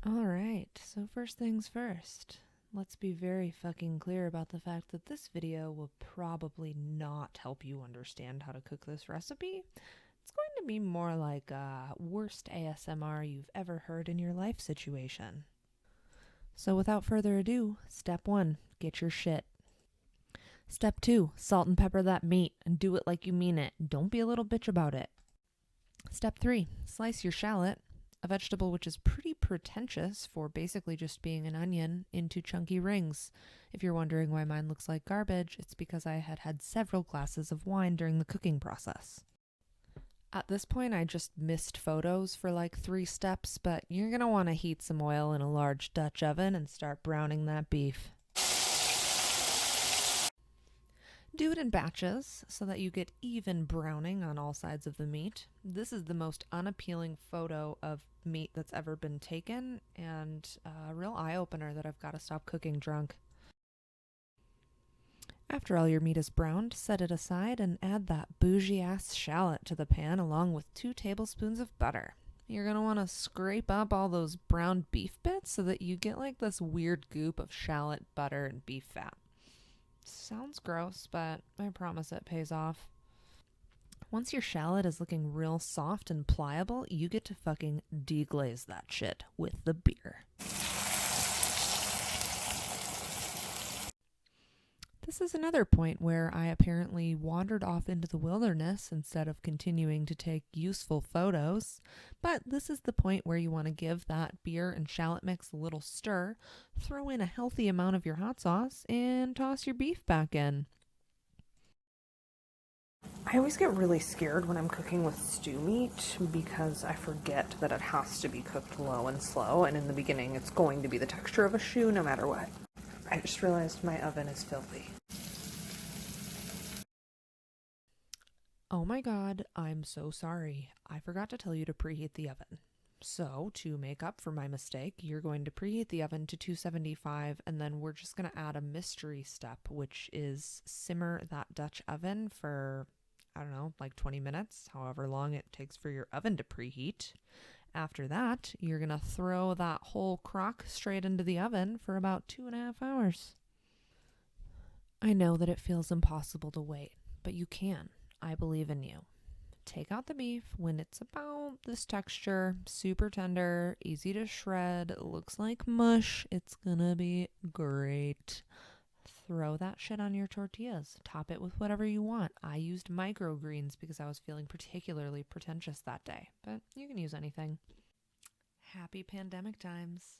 All right, so first things first. Let's be very fucking clear about the fact that this video will probably not help you understand how to cook this recipe. It's going to be more like a worst ASMR you've ever heard in your life situation. So without further ado, step 1, get your shit. Step 2, salt and pepper that meat and do it like you mean it. Don't be a little bitch about it. Step 3, slice your shallot, a vegetable which is pretty pretentious for basically just being an onion, into chunky rings. If you're wondering why mine looks like garbage, it's because I had had several glasses of wine during the cooking process. At this point, I just missed photos for like 3 steps, but you're going to want to heat some oil in a large Dutch oven and start browning that beef. Do it in batches so that you get even browning on all sides of the meat. This is the most unappealing photo of meat that's ever been taken, and a real eye opener that I've got to stop cooking drunk. After all your meat is browned, set it aside and add that bougie ass shallot to the pan along with 2 tablespoons of butter. You're going to want to scrape up all those browned beef bits so that you get like this weird goop of shallot, butter, and beef fat. Sounds gross, but I promise it pays off. Once your shallot is looking real soft and pliable, you get to fucking deglaze that shit with the beer. This is another point where I apparently wandered off into the wilderness instead of continuing to take useful photos. But this is the point where you want to give that beer and shallot mix a little stir, throw in a healthy amount of your hot sauce, and toss your beef back in. I always get really scared when I'm cooking with stew meat because I forget that it has to be cooked low and slow, and in the beginning it's going to be the texture of a shoe no matter what. I just realized my oven is filthy. Oh my god, I'm so sorry. I forgot to tell you to preheat the oven. So, to make up for my mistake, you're going to preheat the oven to 275, and then we're just going to add a mystery step, which is simmer that Dutch oven for, I don't know, like 20 minutes, however long it takes for your oven to preheat. After that, you're going to throw that whole crock straight into the oven for about 2.5 hours. I know that it feels impossible to wait, but you can. I believe in you. Take out the beef when it's about this texture, super tender, easy to shred, looks like mush. It's gonna be great. Throw that shit on your tortillas. Top it with whatever you want. I used microgreens because I was feeling particularly pretentious that day, but you can use anything. Happy pandemic times.